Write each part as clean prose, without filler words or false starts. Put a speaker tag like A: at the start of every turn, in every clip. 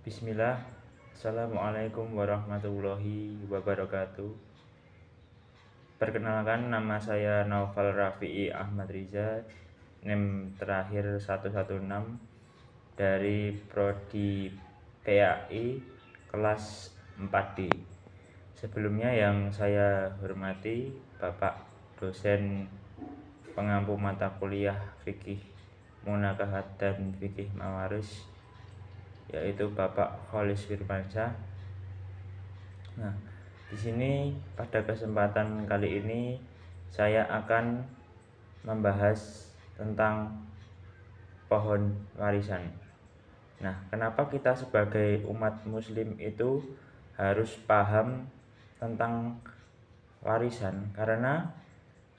A: Bismillah. Assalamualaikum warahmatullahi wabarakatuh. Perkenalkan, nama saya Naufal Rafi'i Ahmad Riza, NIM terakhir 116 dari Prodi PAI kelas 4D. Sebelumnya yang saya hormati Bapak dosen pengampu mata kuliah fikih munakahat dan fikih mawaris, yaitu Bapak Kholis Firmansyah. Nah, di sini pada kesempatan kali ini saya akan membahas tentang pohon warisan. Nah, kenapa kita sebagai umat muslim itu harus paham tentang warisan? Karena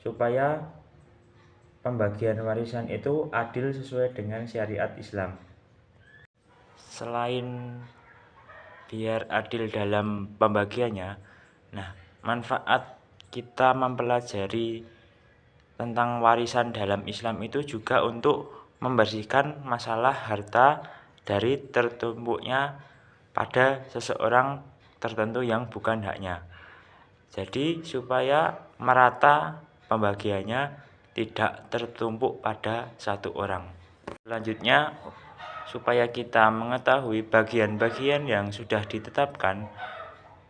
A: supaya pembagian warisan itu adil sesuai dengan syariat Islam. Selain biar adil dalam pembagiannya, nah, manfaat kita mempelajari tentang warisan dalam Islam itu juga untuk membersihkan masalah harta dari tertumpuknya pada seseorang tertentu yang bukan haknya. Jadi supaya merata pembagiannya, tidak tertumpuk pada satu orang. Selanjutnya, supaya kita mengetahui bagian-bagian yang sudah ditetapkan,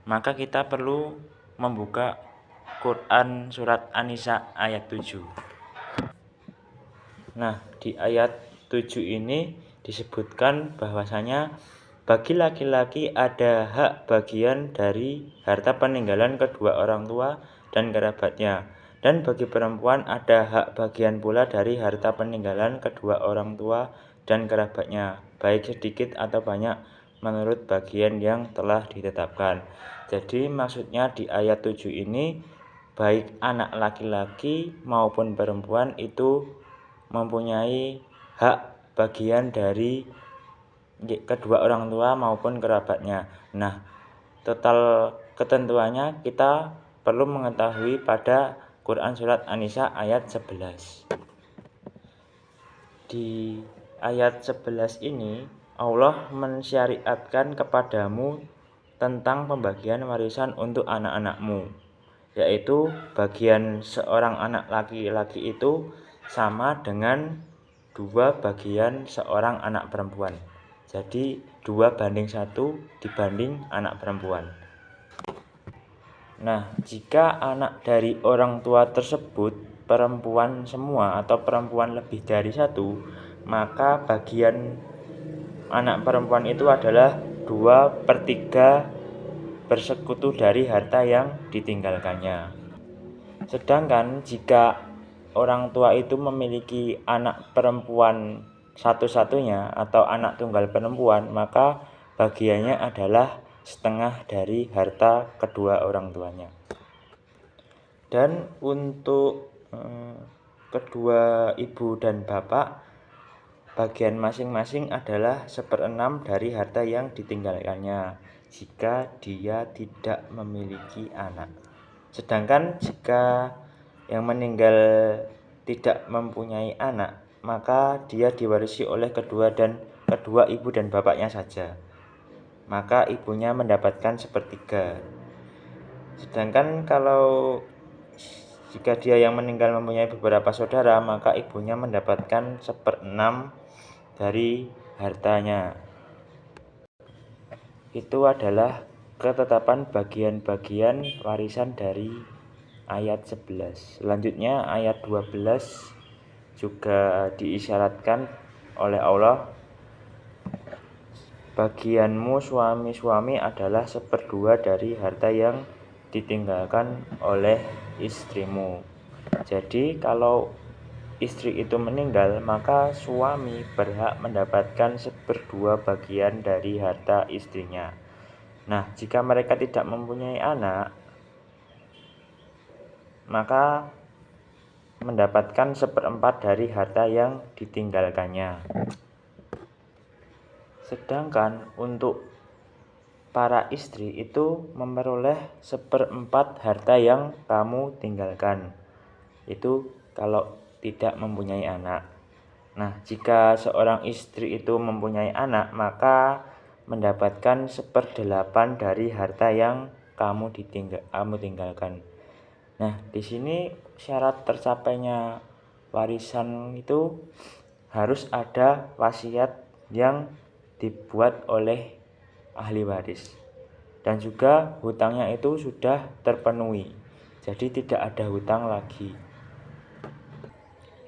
A: maka kita perlu membuka Quran surat An-Nisa ayat 7. Nah, di ayat 7 ini disebutkan bahwasanya bagi laki-laki ada hak bagian dari harta peninggalan kedua orang tua dan kerabatnya, dan bagi perempuan ada hak bagian pula dari harta peninggalan kedua orang tua dan kerabatnya, baik sedikit atau banyak menurut bagian yang telah ditetapkan. Jadi maksudnya di ayat 7 ini, baik anak laki-laki maupun perempuan itu mempunyai hak bagian dari kedua orang tua maupun kerabatnya. Nah, total ketentuannya kita perlu mengetahui pada Quran surat An-Nisa ayat 11. Di ayat 11 ini Allah mensyariatkan kepadamu tentang pembagian warisan untuk anak-anakmu, yaitu bagian seorang anak laki-laki itu sama dengan 2 bagian seorang anak perempuan. Jadi 2:1 dibanding anak perempuan. Nah, jika anak dari orang tua tersebut perempuan semua atau perempuan lebih dari 1, maka bagian anak perempuan itu adalah 2/3 bersekutu dari harta yang ditinggalkannya. Sedangkan jika orang tua itu memiliki anak perempuan satu-satunya atau anak tunggal perempuan, maka bagiannya adalah setengah dari harta kedua orang tuanya. Dan untuk kedua ibu dan bapak, bagian masing-masing adalah 1/6 dari harta yang ditinggalkannya jika dia tidak memiliki anak. Sedangkan jika yang meninggal tidak mempunyai anak, maka dia diwarisi oleh kedua ibu dan bapaknya saja. Maka ibunya mendapatkan 1/3. Sedangkan kalau jika dia yang meninggal mempunyai beberapa saudara, maka ibunya mendapatkan 1/6 dari hartanya. Itu adalah ketetapan bagian-bagian warisan dari ayat 11. Selanjutnya ayat 12 juga diisyaratkan oleh Allah, bagianmu suami-suami adalah 1/2 dari harta yang ditinggalkan oleh istrimu. Jadi kalau istri itu meninggal, maka suami berhak mendapatkan 1/2 bagian dari harta istrinya. Nah, jika mereka tidak mempunyai anak, maka mendapatkan 1/4 dari harta yang ditinggalkannya. Sedangkan untuk para istri itu memperoleh 1/4 harta yang kamu tinggalkan. Itu kalau tidak mempunyai anak. Nah, jika seorang istri itu mempunyai anak, maka mendapatkan 1/8 dari harta yang kamu tinggalkan. Nah, di sini syarat tercapainya warisan itu harus ada wasiat yang dibuat oleh ahli waris. Dan juga hutangnya itu sudah terpenuhi. Jadi tidak ada hutang lagi.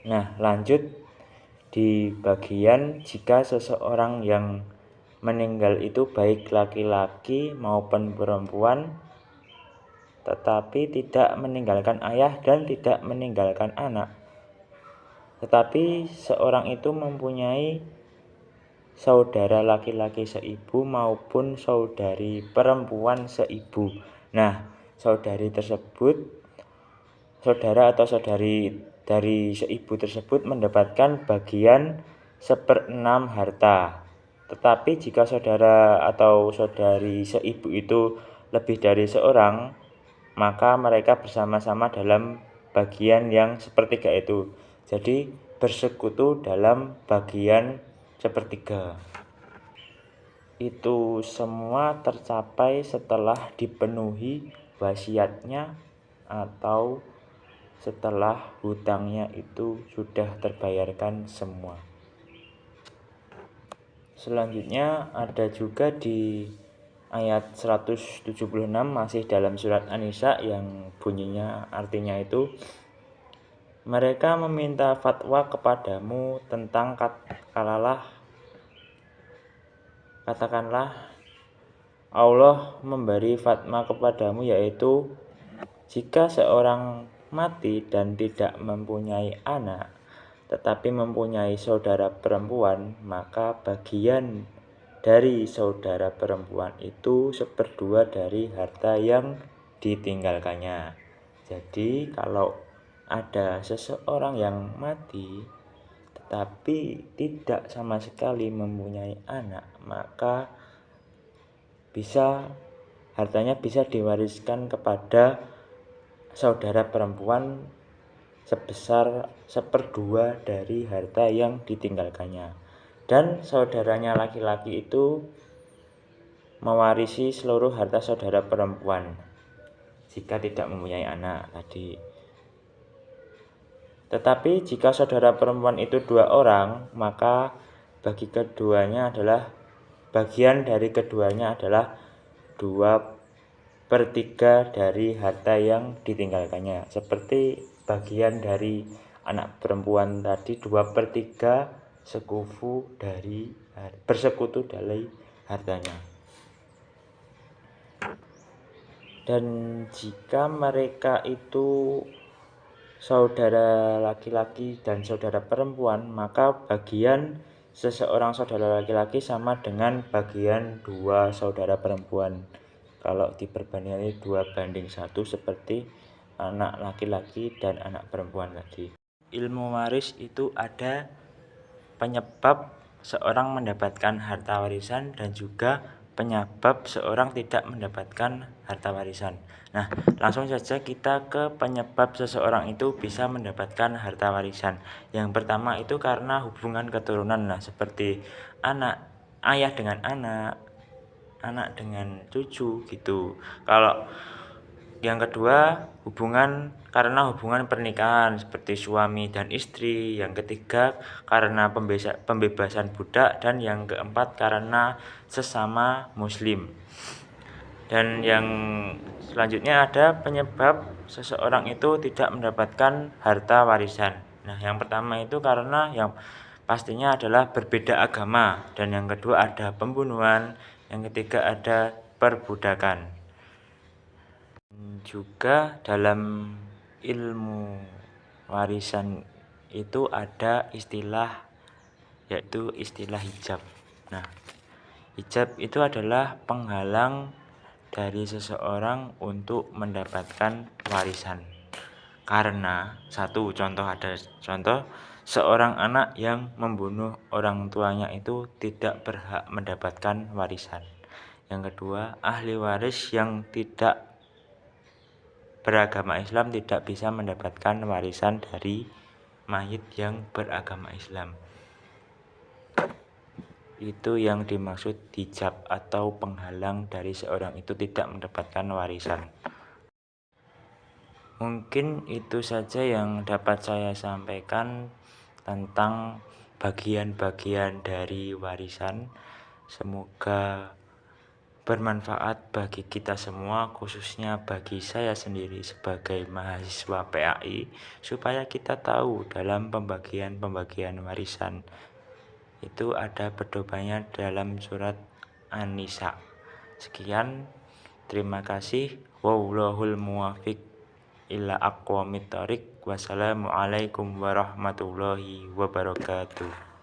A: Nah, lanjut di bagian jika seseorang yang meninggal itu baik laki-laki maupun perempuan, tetapi tidak meninggalkan ayah dan tidak meninggalkan anak. Tetapi seorang itu mempunyai saudara laki-laki seibu maupun saudari perempuan seibu. Nah, saudara atau saudari dari seibu tersebut mendapatkan bagian 1/6 harta. Tetapi jika saudara atau saudari seibu itu lebih dari seorang, maka mereka bersama-sama dalam bagian yang sepertiga itu. Jadi bersekutu dalam bagian sepertiga. Itu semua tercapai setelah dipenuhi wasiatnya atau setelah hutangnya itu sudah terbayarkan semua. Selanjutnya ada juga di ayat 176 masih dalam surat An-Nisa yang bunyinya artinya itu, mereka meminta fatwa kepadamu tentang katakanlah Allah memberi fatwa kepadamu, yaitu jika seorang mati dan tidak mempunyai anak tetapi mempunyai saudara perempuan, maka bagian dari saudara perempuan itu 1/2 dari harta yang ditinggalkannya. Jadi kalau ada seseorang yang mati tetapi tidak sama sekali mempunyai anak, maka hartanya bisa diwariskan kepada saudara perempuan sebesar 1/2 dari harta yang ditinggalkannya. Dan saudaranya laki-laki itu mewarisi seluruh harta saudara perempuan jika tidak mempunyai anak tadi. Tetapi jika saudara perempuan itu 2 orang, maka bagian dari keduanya adalah 2/3 dari harta yang ditinggalkannya. Seperti bagian dari anak perempuan tadi, 2/3 bersekutu dari hartanya. Dan jika mereka itu saudara laki-laki dan saudara perempuan, maka bagian seseorang saudara laki-laki sama dengan bagian 2 saudara perempuan. Kalau diperbandingkan 2:1 seperti anak laki-laki dan anak perempuan tadi. Ilmu waris itu ada penyebab seorang mendapatkan harta warisan dan juga penyebab seorang tidak mendapatkan harta warisan. Nah, langsung saja kita ke penyebab seseorang itu bisa mendapatkan harta warisan. Yang pertama itu karena hubungan keturunan, seperti ayah dengan anak dengan cucu gitu. Kalau yang kedua karena hubungan pernikahan seperti suami dan istri. Yang ketiga karena pembebasan budak, dan yang keempat karena sesama muslim. Dan yang selanjutnya ada penyebab seseorang itu tidak mendapatkan harta warisan. Nah, yang pertama itu karena yang pastinya adalah berbeda agama, dan yang kedua ada pembunuhan, yang ketiga ada perbudakan. Juga dalam ilmu warisan itu ada istilah, yaitu istilah hijab. Nah, hijab itu adalah penghalang dari seseorang untuk mendapatkan warisan. Karena ada contoh seorang anak yang membunuh orang tuanya itu tidak berhak mendapatkan warisan. Yang kedua, ahli waris yang tidak beragama Islam tidak bisa mendapatkan warisan dari mayit yang beragama Islam. Itu yang dimaksud hijab atau penghalang dari seorang itu tidak mendapatkan warisan. Mungkin itu saja yang dapat saya sampaikan tentang bagian-bagian dari warisan. Semoga bermanfaat bagi kita semua, khususnya bagi saya sendiri sebagai mahasiswa PAI, supaya kita tahu dalam pembagian warisan itu ada pedomannya dalam surat An-Nisa. Sekian, terima kasih. Wallahul muwafiq ila aqwamit thoriq. Wassalamualaikum warahmatullahi wabarakatuh.